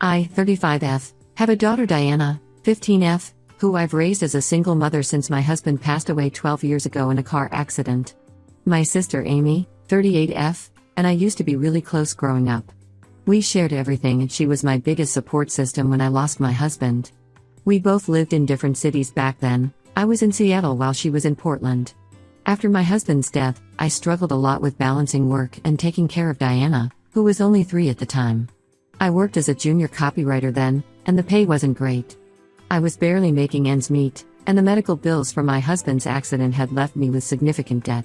I, 35F, have a daughter Diana, 15F, who I've raised as a single mother since my husband passed away 12 years ago in a car accident. My sister Amy, 38F, and I used to be really close growing up. We shared everything and she was my biggest support system when I lost my husband. We both lived in different cities back then. I was in Seattle while she was in Portland. After my husband's death, I struggled a lot with balancing work and taking care of Diana, who was only 3 at the time. I worked as a junior copywriter then, and the pay wasn't great. I was barely making ends meet, and the medical bills from my husband's accident had left me with significant debt.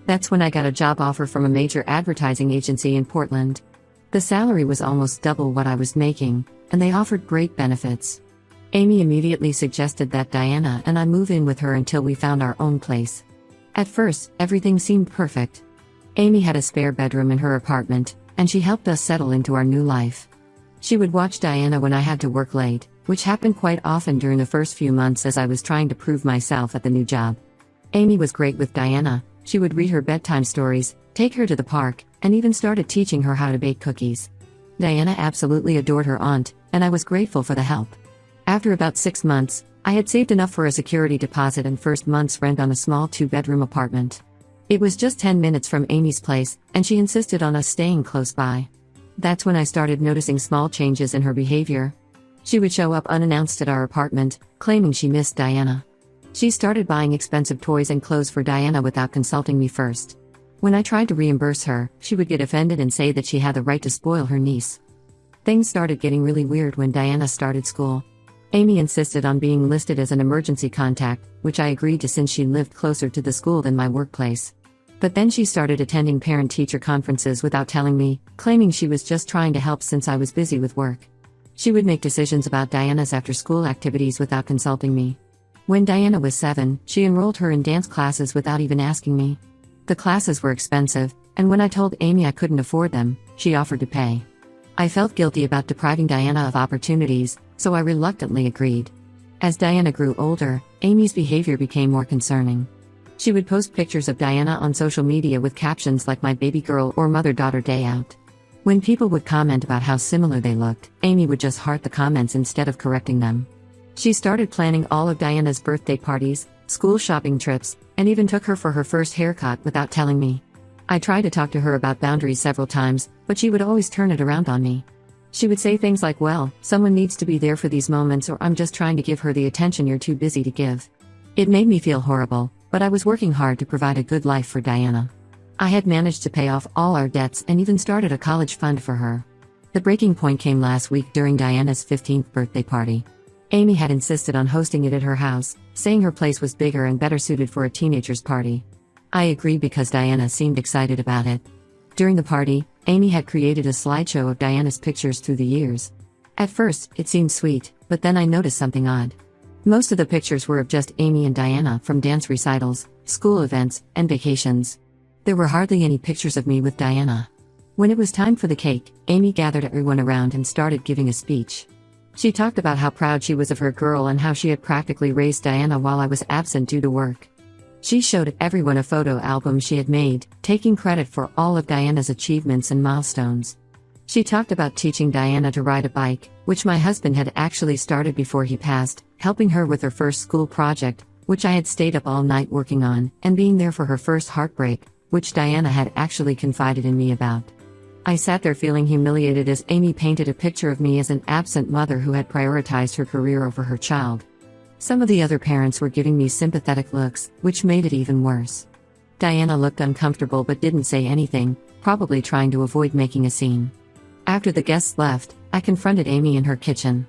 That's when I got a job offer from a major advertising agency in Portland. The salary was almost double what I was making, and they offered great benefits. Amy immediately suggested that Diana and I move in with her until we found our own place. At first, everything seemed perfect. Amy had a spare bedroom in her apartment, and she helped us settle into our new life. She would watch Diana when I had to work late, which happened quite often during the first few months as I was trying to prove myself at the new job. Amy was great with Diana. She would read her bedtime stories, take her to the park, and even started teaching her how to bake cookies. Diana absolutely adored her aunt, and I was grateful for the help. After about 6 months, I had saved enough for a security deposit and first month's rent on a small 2-bedroom apartment. It was just 10 minutes from Amy's place, and she insisted on us staying close by. That's when I started noticing small changes in her behavior. She would show up unannounced at our apartment, claiming she missed Diana. She started buying expensive toys and clothes for Diana without consulting me first. When I tried to reimburse her, she would get offended and say that she had the right to spoil her niece. Things started getting really weird when Diana started school. Amy insisted on being listed as an emergency contact, which I agreed to since she lived closer to the school than my workplace. But then she started attending parent-teacher conferences without telling me, claiming she was just trying to help since I was busy with work. She would make decisions about Diana's after-school activities without consulting me. When Diana was 7, she enrolled her in dance classes without even asking me. The classes were expensive, and when I told Amy I couldn't afford them, she offered to pay. I felt guilty about depriving Diana of opportunities, so I reluctantly agreed. As Diana grew older, Amy's behavior became more concerning. She would post pictures of Diana on social media with captions like "my baby girl" or "mother-daughter day out." When people would comment about how similar they looked, Amy would just heart the comments instead of correcting them. She started planning all of Diana's birthday parties, school shopping trips, and even took her for her first haircut without telling me. I tried to talk to her about boundaries several times, but she would always turn it around on me. She would say things like, "Well, someone needs to be there for these moments," or "I'm just trying to give her the attention you're too busy to give." It made me feel horrible, but I was working hard to provide a good life for Diana. I had managed to pay off all our debts and even started a college fund for her. The breaking point came last week during Diana's 15th birthday party. Amy had insisted on hosting it at her house, saying her place was bigger and better suited for a teenager's party. I agreed because Diana seemed excited about it. During the party, Amy had created a slideshow of Diana's pictures through the years. At first, it seemed sweet, but then I noticed something odd. Most of the pictures were of just Amy and Diana from dance recitals, school events, and vacations. There were hardly any pictures of me with Diana. When it was time for the cake, Amy gathered everyone around and started giving a speech. She talked about how proud she was of her girl and how she had practically raised Diana while I was absent due to work. She showed everyone a photo album she had made, taking credit for all of Diana's achievements and milestones. She talked about teaching Diana to ride a bike, which my husband had actually started before he passed, helping her with her first school project, which I had stayed up all night working on, and being there for her first heartbreak, which Diana had actually confided in me about. I sat there feeling humiliated as Amy painted a picture of me as an absent mother who had prioritized her career over her child. Some of the other parents were giving me sympathetic looks, which made it even worse. Diana looked uncomfortable but didn't say anything, probably trying to avoid making a scene. After the guests left, I confronted Amy in her kitchen.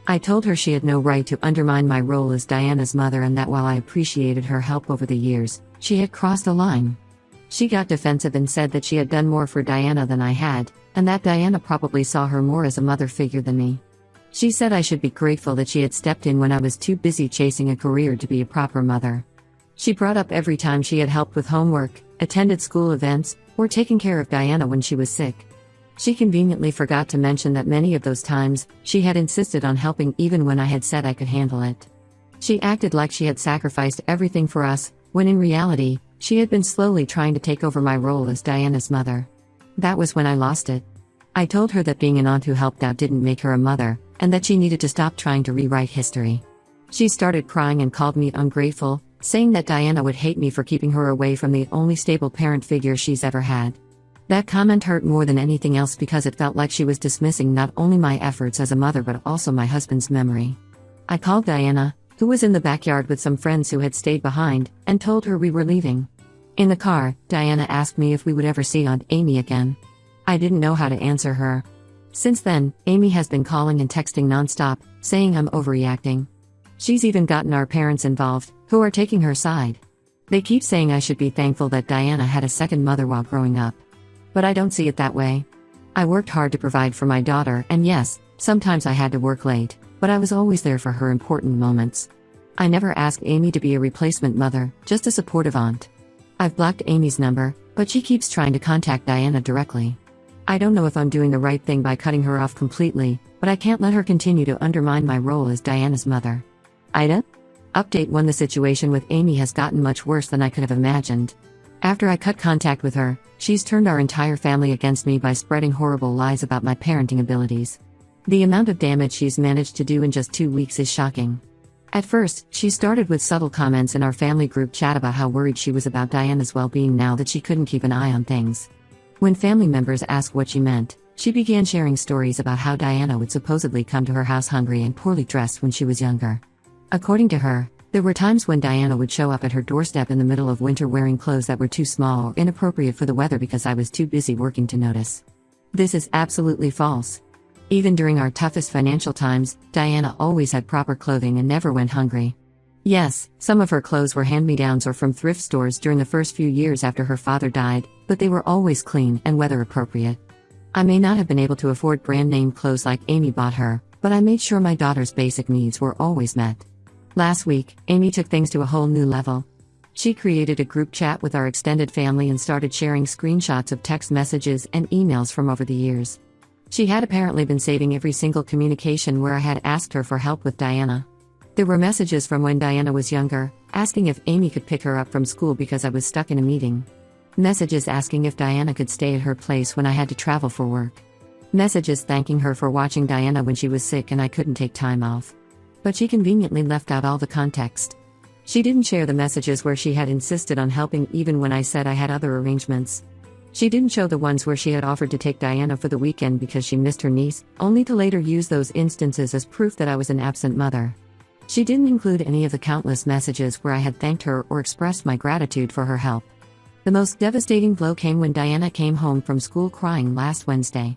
I told her she had no right to undermine my role as Diana's mother and that while I appreciated her help over the years, she had crossed a line. She got defensive and said that she had done more for Diana than I had, and that Diana probably saw her more as a mother figure than me. She said I should be grateful that she had stepped in when I was too busy chasing a career to be a proper mother. She brought up every time she had helped with homework, attended school events, or taken care of Diana when she was sick. She conveniently forgot to mention that many of those times, she had insisted on helping even when I had said I could handle it. She acted like she had sacrificed everything for us, when in reality, she had been slowly trying to take over my role as Diana's mother. That was when I lost it. I told her that being an aunt who helped out didn't make her a mother, and that she needed to stop trying to rewrite history. She started crying and called me ungrateful, saying that Diana would hate me for keeping her away from the only stable parent figure she's ever had. That comment hurt more than anything else because it felt like she was dismissing not only my efforts as a mother but also my husband's memory. I called Diana, who was in the backyard with some friends who had stayed behind, and told her we were leaving. In the car, Diana asked me if we would ever see Aunt Amy again. I didn't know how to answer her. Since then, Amy has been calling and texting nonstop, saying I'm overreacting. She's even gotten our parents involved, who are taking her side. They keep saying I should be thankful that Diana had a second mother while growing up. But I don't see it that way. I worked hard to provide for my daughter, and yes, sometimes I had to work late, but I was always there for her important moments. I never asked Amy to be a replacement mother, just a supportive aunt. I've blocked Amy's number, but she keeps trying to contact Diana directly. I don't know if I'm doing the right thing by cutting her off completely, but I can't let her continue to undermine my role as Diana's mother. Ida? Update 1: The situation with Amy has gotten much worse than I could have imagined. After I cut contact with her, she's turned our entire family against me by spreading horrible lies about my parenting abilities. The amount of damage she's managed to do in just 2 weeks is shocking. At first, she started with subtle comments in our family group chat about how worried she was about Diana's well-being now that she couldn't keep an eye on things. When family members asked what she meant, she began sharing stories about how Diana would supposedly come to her house hungry and poorly dressed when she was younger. According to her, there were times when Diana would show up at her doorstep in the middle of winter wearing clothes that were too small or inappropriate for the weather because I was too busy working to notice. This is absolutely false. Even during our toughest financial times, Diana always had proper clothing and never went hungry. Yes, some of her clothes were hand-me-downs or from thrift stores during the first few years after her father died, but they were always clean and weather-appropriate. I may not have been able to afford brand-name clothes like Amy bought her, but I made sure my daughter's basic needs were always met. Last week, Amy took things to a whole new level. She created a group chat with our extended family and started sharing screenshots of text messages and emails from over the years. She had apparently been saving every single communication where I had asked her for help with Diana. There were messages from when Diana was younger, asking if Amy could pick her up from school because I was stuck in a meeting. Messages asking if Diana could stay at her place when I had to travel for work. Messages thanking her for watching Diana when she was sick and I couldn't take time off. But she conveniently left out all the context. She didn't share the messages where she had insisted on helping even when I said I had other arrangements. She didn't show the ones where she had offered to take Diana for the weekend because she missed her niece, only to later use those instances as proof that I was an absent mother. She didn't include any of the countless messages where I had thanked her or expressed my gratitude for her help. The most devastating blow came when Diana came home from school crying last Wednesday.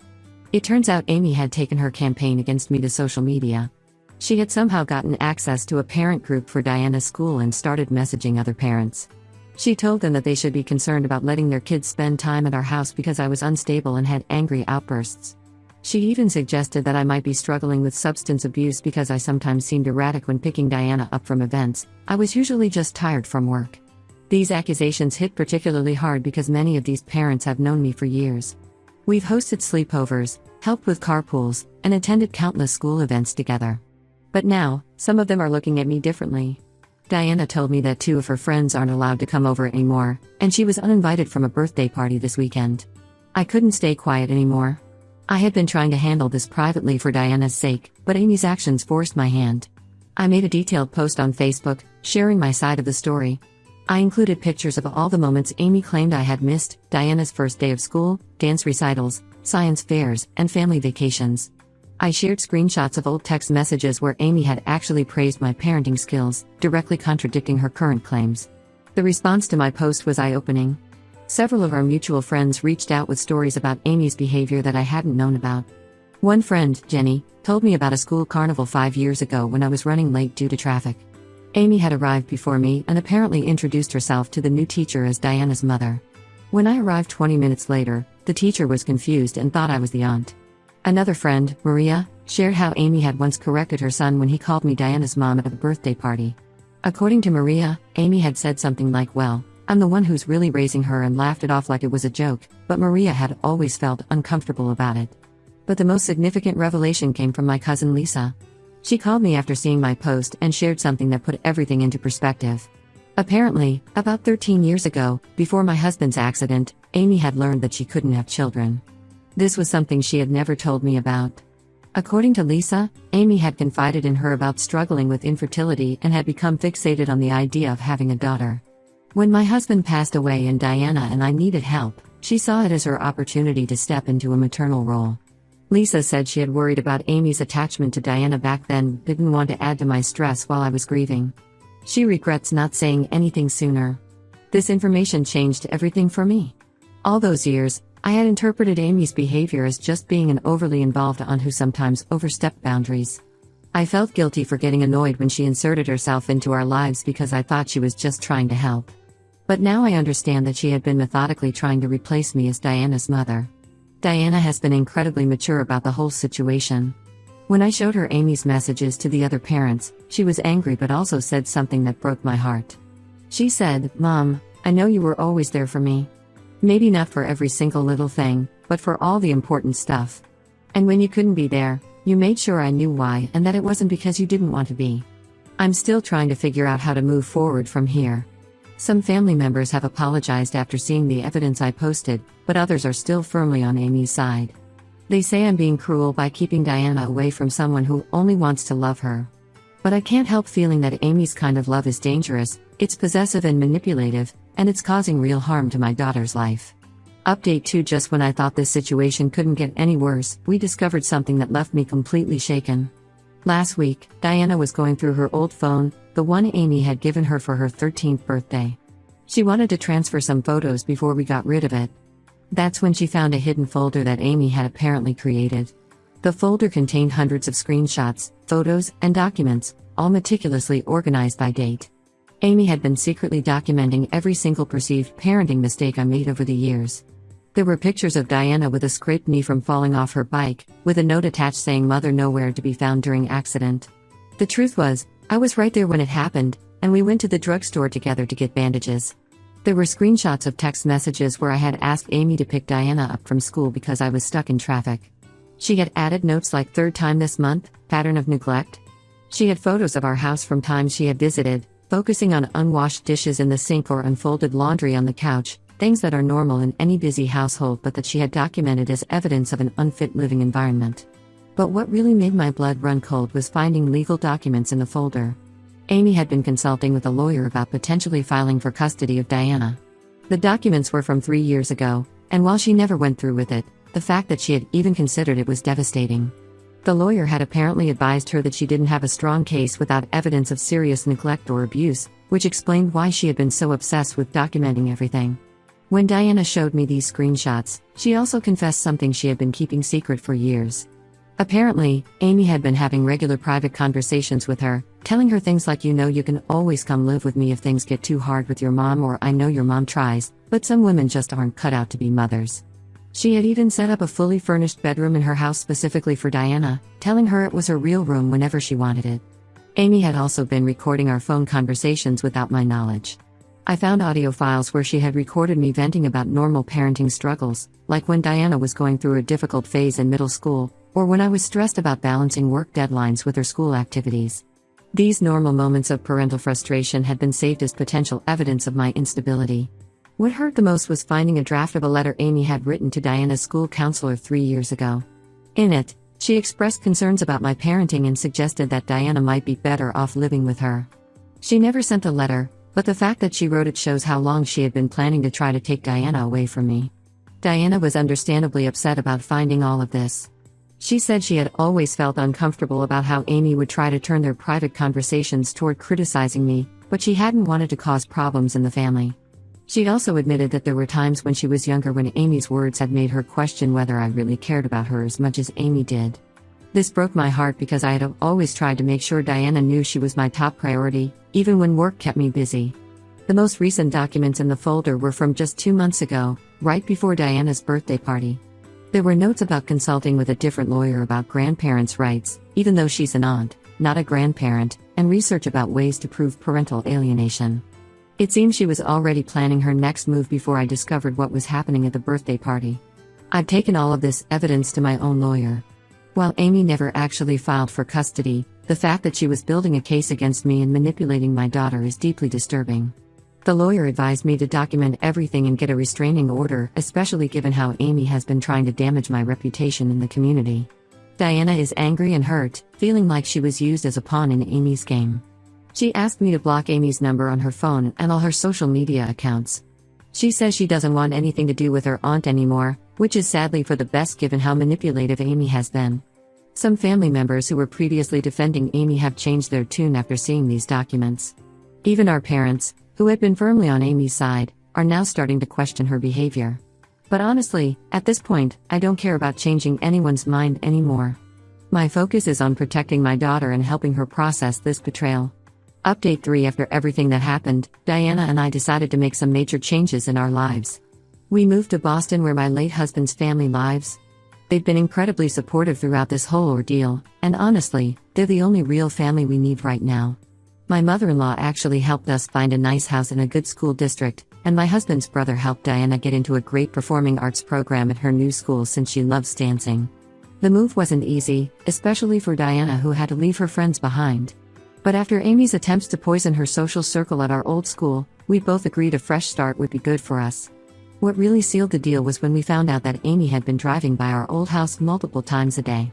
It turns out Amy had taken her campaign against me to social media. She had somehow gotten access to a parent group for Diana's school and started messaging other parents. She told them that they should be concerned about letting their kids spend time at our house because I was unstable and had angry outbursts. She even suggested that I might be struggling with substance abuse because I sometimes seemed erratic when picking Diana up from events. I was usually just tired from work. These accusations hit particularly hard because many of these parents have known me for years. We've hosted sleepovers, helped with carpools, and attended countless school events together. But now, some of them are looking at me differently. Diana told me that 2 of her friends aren't allowed to come over anymore, and she was uninvited from a birthday party this weekend. I couldn't stay quiet anymore. I had been trying to handle this privately for Diana's sake, but Amy's actions forced my hand. I made a detailed post on Facebook, sharing my side of the story. I included pictures of all the moments Amy claimed I had missed: Diana's first day of school, dance recitals, science fairs, and family vacations. I shared screenshots of old text messages where Amy had actually praised my parenting skills, directly contradicting her current claims. The response to my post was eye-opening. Several of our mutual friends reached out with stories about Amy's behavior that I hadn't known about. One friend, Jenny, told me about a school carnival 5 years ago when I was running late due to traffic. Amy had arrived before me and apparently introduced herself to the new teacher as Diana's mother. When I arrived 20 minutes later, the teacher was confused and thought I was the aunt. Another friend, Maria, shared how Amy had once corrected her son when he called me Diana's mom at a birthday party. According to Maria, Amy had said something like, "Well, I'm the one who's really raising her," and laughed it off like it was a joke, but Maria had always felt uncomfortable about it. But the most significant revelation came from my cousin Lisa. She called me after seeing my post and shared something that put everything into perspective. Apparently, about 13 years ago, before my husband's accident, Amy had learned that she couldn't have children. This was something she had never told me about. According to Lisa, Amy had confided in her about struggling with infertility and had become fixated on the idea of having a daughter. When my husband passed away and Diana and I needed help, she saw it as her opportunity to step into a maternal role. Lisa said she had worried about Amy's attachment to Diana back then, didn't want to add to my stress while I was grieving. She regrets not saying anything sooner. This information changed everything for me. All those years, I had interpreted Amy's behavior as just being an overly involved aunt who sometimes overstepped boundaries. I felt guilty for getting annoyed when she inserted herself into our lives because I thought she was just trying to help. But now I understand that she had been methodically trying to replace me as Diana's mother. Diana has been incredibly mature about the whole situation. When I showed her Amy's messages to the other parents, she was angry but also said something that broke my heart. She said, "Mom, I know you were always there for me. Maybe not for every single little thing, but for all the important stuff. And when you couldn't be there, you made sure I knew why and that it wasn't because you didn't want to be. I'm still trying to figure out how to move forward from here." Some family members have apologized after seeing the evidence I posted, but others are still firmly on Amy's side. They say I'm being cruel by keeping Diana away from someone who only wants to love her. But I can't help feeling that Amy's kind of love is dangerous, it's possessive and manipulative, and it's causing real harm to my daughter's life. Update 2: Just when I thought this situation couldn't get any worse, we discovered something that left me completely shaken. Last week, Diana was going through her old phone, the one Amy had given her for her 13th birthday. She wanted to transfer some photos before we got rid of it. That's when she found a hidden folder that Amy had apparently created. The folder contained hundreds of screenshots, photos, and documents, all meticulously organized by date. Amy had been secretly documenting every single perceived parenting mistake I made over the years. There were pictures of Diana with a scraped knee from falling off her bike, with a note attached saying "Mother nowhere to be found during accident." The truth was, I was right there when it happened, and we went to the drugstore together to get bandages. There were screenshots of text messages where I had asked Amy to pick Diana up from school because I was stuck in traffic. She had added notes like "third time this month, pattern of neglect." She had photos of our house from times she had visited, focusing on unwashed dishes in the sink or unfolded laundry on the couch, things that are normal in any busy household but that she had documented as evidence of an unfit living environment. But what really made my blood run cold was finding legal documents in the folder. Amy had been consulting with a lawyer about potentially filing for custody of Diana. The documents were from 3 years ago, and while she never went through with it, the fact that she had even considered it was devastating. The lawyer had apparently advised her that she didn't have a strong case without evidence of serious neglect or abuse, which explained why she had been so obsessed with documenting everything. When Diana showed me these screenshots, she also confessed something she had been keeping secret for years. Apparently, Amy had been having regular private conversations with her, telling her things like "you know you can always come live with me if things get too hard with your mom," or "I know your mom tries, but some women just aren't cut out to be mothers." She had even set up a fully furnished bedroom in her house specifically for Diana, telling her it was her real room whenever she wanted it. Amy had also been recording our phone conversations without my knowledge. I found audio files where she had recorded me venting about normal parenting struggles, like when Diana was going through a difficult phase in middle school, or when I was stressed about balancing work deadlines with her school activities. These normal moments of parental frustration had been saved as potential evidence of my instability. What hurt the most was finding a draft of a letter Amy had written to Diana's school counselor 3 years ago. In it, she expressed concerns about my parenting and suggested that Diana might be better off living with her. She never sent the letter, but the fact that she wrote it shows how long she had been planning to try to take Diana away from me. Diana was understandably upset about finding all of this. She said she had always felt uncomfortable about how Amy would try to turn their private conversations toward criticizing me, but she hadn't wanted to cause problems in the family. She'd also admitted that there were times when she was younger when Amy's words had made her question whether I really cared about her as much as Amy did. This broke my heart because I had always tried to make sure Diana knew she was my top priority, even when work kept me busy. The most recent documents in the folder were from just 2 months ago, right before Diana's birthday party. There were notes about consulting with a different lawyer about grandparents' rights, even though she's an aunt, not a grandparent, and research about ways to prove parental alienation. It seems she was already planning her next move before I discovered what was happening at the birthday party. I've taken all of this evidence to my own lawyer. While Amy never actually filed for custody, the fact that she was building a case against me and manipulating my daughter is deeply disturbing. The lawyer advised me to document everything and get a restraining order, especially given how Amy has been trying to damage my reputation in the community. Diana is angry and hurt, feeling like she was used as a pawn in Amy's game. She asked me to block Amy's number on her phone and all her social media accounts. She says she doesn't want anything to do with her aunt anymore, which is sadly for the best given how manipulative Amy has been. Some family members who were previously defending Amy have changed their tune after seeing these documents. Even our parents, who had been firmly on Amy's side, are now starting to question her behavior. But honestly, at this point, I don't care about changing anyone's mind anymore. My focus is on protecting my daughter and helping her process this betrayal. Update 3: After everything that happened, Diana and I decided to make some major changes in our lives. We moved to Boston where my late husband's family lives. They've been incredibly supportive throughout this whole ordeal, and honestly, they're the only real family we need right now. My mother-in-law actually helped us find a nice house in a good school district, and my husband's brother helped Diana get into a great performing arts program at her new school since she loves dancing. The move wasn't easy, especially for Diana who had to leave her friends behind. But after Amy's attempts to poison her social circle at our old school, we both agreed a fresh start would be good for us. What really sealed the deal was when we found out that Amy had been driving by our old house multiple times a day.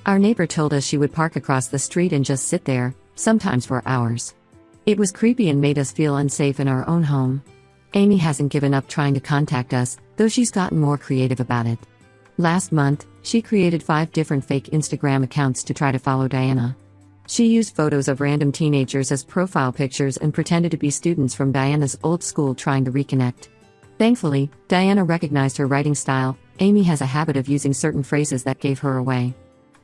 Our neighbor told us she would park across the street and just sit there, sometimes for hours. It was creepy and made us feel unsafe in our own home. Amy hasn't given up trying to contact us, though she's gotten more creative about it. Last month, she created 5 different fake Instagram accounts to try to follow Diana. She used photos of random teenagers as profile pictures and pretended to be students from Diana's old school trying to reconnect. Thankfully, Diana recognized her writing style. Amy has a habit of using certain phrases that gave her away.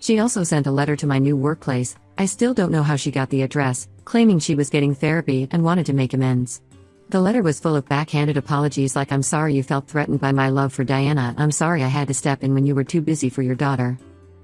She also sent a letter to my new workplace. I still don't know how she got the address, claiming she was getting therapy and wanted to make amends. The letter was full of backhanded apologies like "I'm sorry you felt threatened by my love for Diana, I'm sorry I had to step in when you were too busy for your daughter."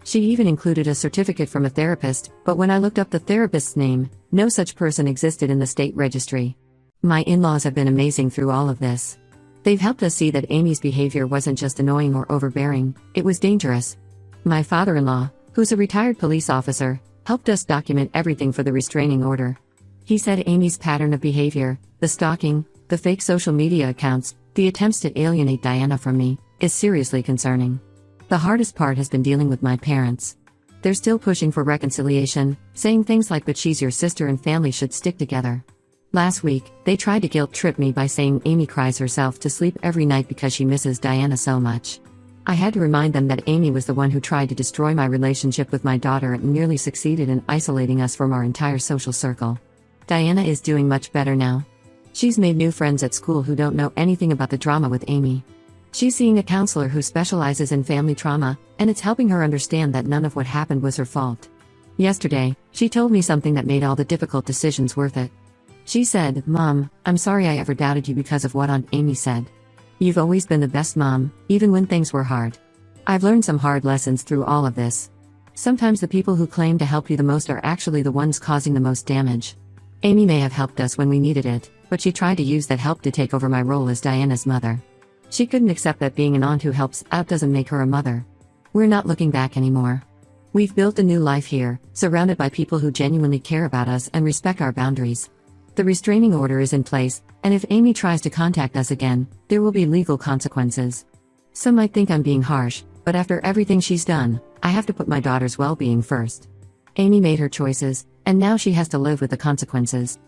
She even included a certificate from a therapist, but when I looked up the therapist's name, no such person existed in the state registry. My in-laws have been amazing through all of this. They've helped us see that Amy's behavior wasn't just annoying or overbearing, it was dangerous. My father-in-law, who's a retired police officer, helped us document everything for the restraining order. He said Amy's pattern of behavior, the stalking, the fake social media accounts, the attempts to alienate Diana from me, is seriously concerning. The hardest part has been dealing with my parents. They're still pushing for reconciliation, saying things like "but she's your sister and family should stick together." Last week, they tried to guilt-trip me by saying Amy cries herself to sleep every night because she misses Diana so much. I had to remind them that Amy was the one who tried to destroy my relationship with my daughter and nearly succeeded in isolating us from our entire social circle. Diana is doing much better now. She's made new friends at school who don't know anything about the drama with Amy. She's seeing a counselor who specializes in family trauma, and it's helping her understand that none of what happened was her fault. Yesterday, she told me something that made all the difficult decisions worth it. She said, "Mom, I'm sorry I ever doubted you because of what Aunt Amy said. You've always been the best mom, even when things were hard. I've learned some hard lessons through all of this. Sometimes the people who claim to help you the most are actually the ones causing the most damage. Amy may have helped us when we needed it, but she tried to use that help to take over my role as Diana's mother. She couldn't accept that being an aunt who helps out doesn't make her a mother. We're not looking back anymore. We've built a new life here, surrounded by people who genuinely care about us and respect our boundaries. The restraining order is in place, and if Amy tries to contact us again, there will be legal consequences. Some might think I'm being harsh, but after everything she's done, I have to put my daughter's well-being first. Amy made her choices, and now she has to live with the consequences.